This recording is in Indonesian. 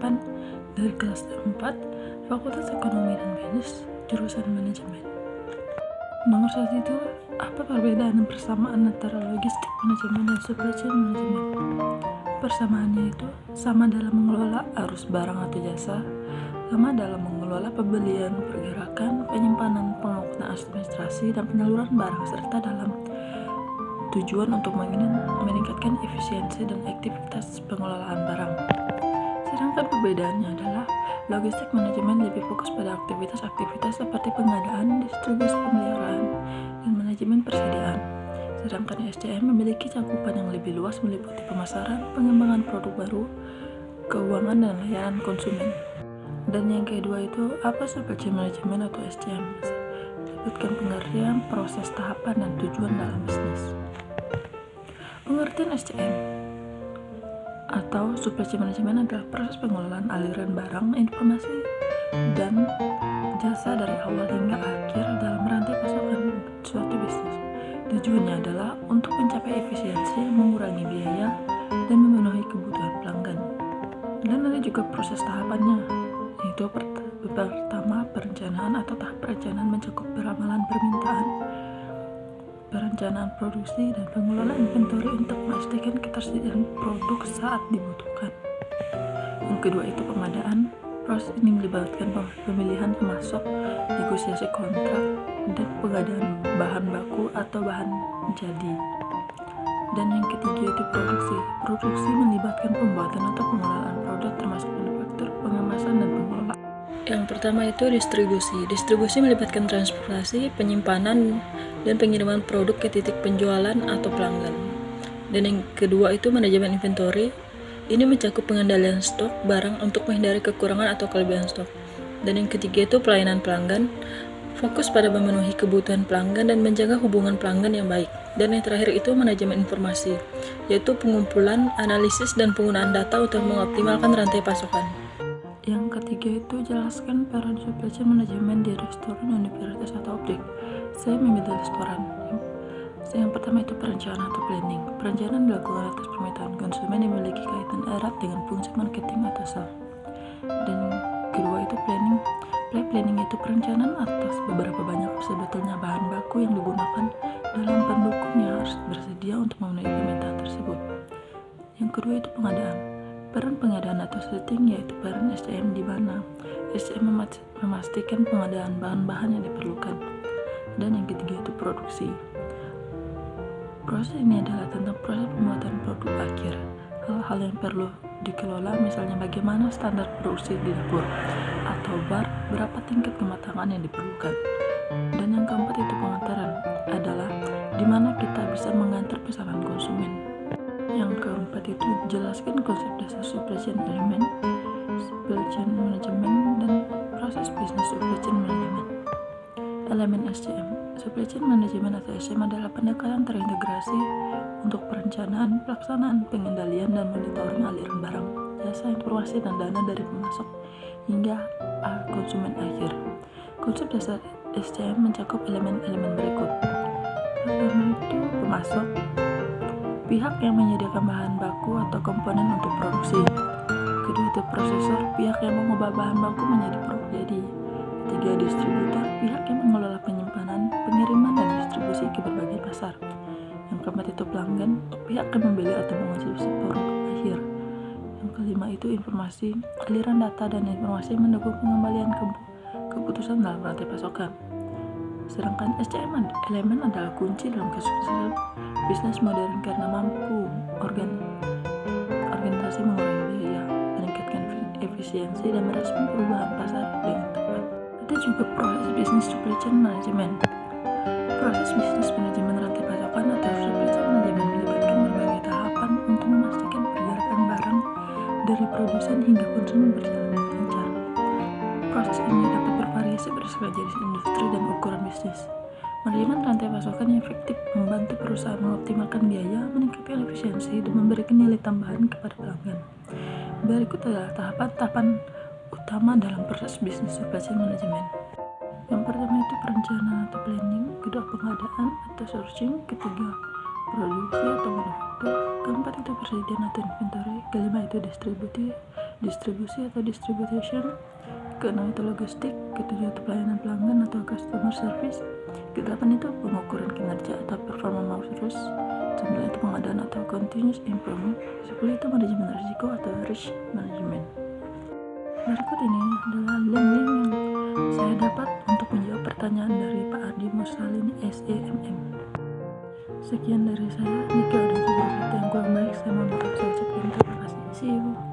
angkatan dari kelas 4 Fakultas Ekonomi dan Bisnis jurusan Manajemen. Nomor 1 itu, apa perbedaan dan persamaan antara logistik manajemen dan supply chain manajemen? Persamaannya itu sama dalam mengelola arus barang atau jasa, sama dalam mengelola pembelian, pergerakan, penyimpanan, pengangkutan administrasi, dan penyaluran barang, serta dalam tujuan untuk meningkatkan efisiensi dan efektivitas pengelolaan barang. Sedangkan perbedaannya adalah logistik manajemen lebih fokus pada aktivitas-aktivitas seperti pengadaan, distribusi, pemeliharaan, dan manajemen persediaan. Sedangkan SCM memiliki cakupan yang lebih luas meliputi pemasaran, pengembangan produk baru, keuangan, dan layanan konsumen. Dan yang kedua itu, apa supply chain management atau SCM? Sebutkan pengertian, proses, tahapan, dan tujuan dalam bisnis. Pengertian SCM atau supply chain management adalah proses pengelolaan aliran barang, informasi, dan jasa dari awal hingga akhir dalam rantai pasokan suatu bisnis. Tujuannya adalah untuk mencapai efisiensi, mengurangi biaya, dan memenuhi kebutuhan pelanggan. Dan ada juga proses tahapannya, yaitu pertama perencanaan atau tahap perencanaan mencakup peramalan permintaan, perencanaan produksi, dan pengelolaan inventory untuk memastikan ketersediaan produk saat dibutuhkan. Yang kedua itu pengadaan. Proses ini melibatkan pemilihan pemasok, negosiasi kontrak, dan pengadaan bahan baku atau bahan jadi. Dan yang ketiga itu produksi. Produksi melibatkan pembuatan atau pengelolaan produk termasuk manufaktur, pengemasan, dan pengelolaan. Yang pertama itu distribusi. Distribusi melibatkan transportasi, penyimpanan, dan pengiriman produk ke titik penjualan atau pelanggan. Dan yang kedua itu manajemen inventory. Ini mencakup pengendalian stok barang untuk menghindari kekurangan atau kelebihan stok. Dan yang ketiga itu pelayanan pelanggan. Fokus pada memenuhi kebutuhan pelanggan dan menjaga hubungan pelanggan yang baik. Dan yang terakhir itu manajemen informasi, yaitu pengumpulan, analisis, dan penggunaan data untuk mengoptimalkan rantai pasokan. Yang ketiga itu jelaskan peran supply chain manajemen di restoran, universitas, atau objek. Saya memilih restoran. Yang pertama itu perencanaan atau planning. Perencanaan dilakukan atas permintaan konsumen yang memiliki kaitan erat dengan fungsi marketing atau sales. Dan kedua itu planning. Planning itu perencanaan atas beberapa banyak sebetulnya bahan baku yang digunakan dalam pendukung yang harus bersedia untuk memenuhi permintaan tersebut. Yang kedua itu pengadaan. Peran pengadaan atau setting yaitu peran SCM di mana SCM memastikan pengadaan bahan-bahan yang diperlukan. Dan yang ketiga itu produksi. Proses ini adalah tentang proses pembuatan produk akhir. Hal-hal yang perlu dikelola misalnya bagaimana standar produksi di dapur atau bar, berapa tingkat kematangan yang diperlukan. Dan yang keempat itu pengantaran adalah di mana kita bisa mengantar pesanan konsumen. Yang keempat itu jelaskan konsep dasar supply chain element, supply chain management, dan proses bisnis supply chain management. Elemen SCM. Supply chain management atau SCM adalah pendekatan terintegrasi untuk perencanaan, pelaksanaan, pengendalian, dan monitoring aliran barang, jasa, informasi, dan dana dari pemasok hingga konsumen akhir. Konsep dasar SCM mencakup elemen-elemen berikut. Pertama itu pemasok, pihak yang menyediakan bahan baku atau komponen untuk produksi. Kedua itu prosesor, pihak yang mengubah bahan baku menjadi produk jadi. Ketiga, distributor, pihak yang mengelola penyimpanan, pengiriman, dan distribusi ke berbagai pasar. Yang keempat itu pelanggan, pihak yang membeli atau mengonsumsi produk akhir. Yang kelima itu informasi, aliran data dan informasi yang mendukung pengembalian keputusan dalam rantai pasokan. Sedangkan SCM elemen adalah kunci dalam kesuksesan bisnis modern karena mampu organisasi mengurangi biaya, meningkatkan efisiensi, dan merespon perubahan pasar dengan tepat. Ada juga proses bisnis supply chain management. Proses bisnis manajemen rantai pasokan atau supply chain management melibatkan berbagai tahapan untuk memastikan pergerakan barang dari produsen hingga konsumen berjalan lancar. Proses ini dapat bervariasi berdasarkan jenis industri dan ukuran bisnis. Manajemen rantai pasokan yang efektif membantu perusahaan mengoptimalkan biaya, meningkatkan efisiensi, dan memberikan nilai tambahan kepada pelanggan. Berikut adalah tahapan-tahapan utama dalam proses bisnis supply chain management. Yang pertama itu perencanaan atau planning, kedua pengadaan atau sourcing, ketiga produksi atau manufaktur, keempat itu persediaan atau inventory, kelima itu distribusi, distribusi atau distribution, keenam itu logistik, ketujuh itu pelayanan pelanggan atau customer service, kedelapan itu pengukuran kinerja atau performa terus, 9 itu pengadaan atau continuous improvement, 10 itu manajemen risiko atau risk management. Berikut ini adalah link-link yang saya dapat untuk menjawab pertanyaan dari Pak Ardi Mursalini SEMM. Sekian dari saya. Jika ada sesuatu yang kurang baik, saya mohon maaf. Saya ucapkan terima kasih. See you.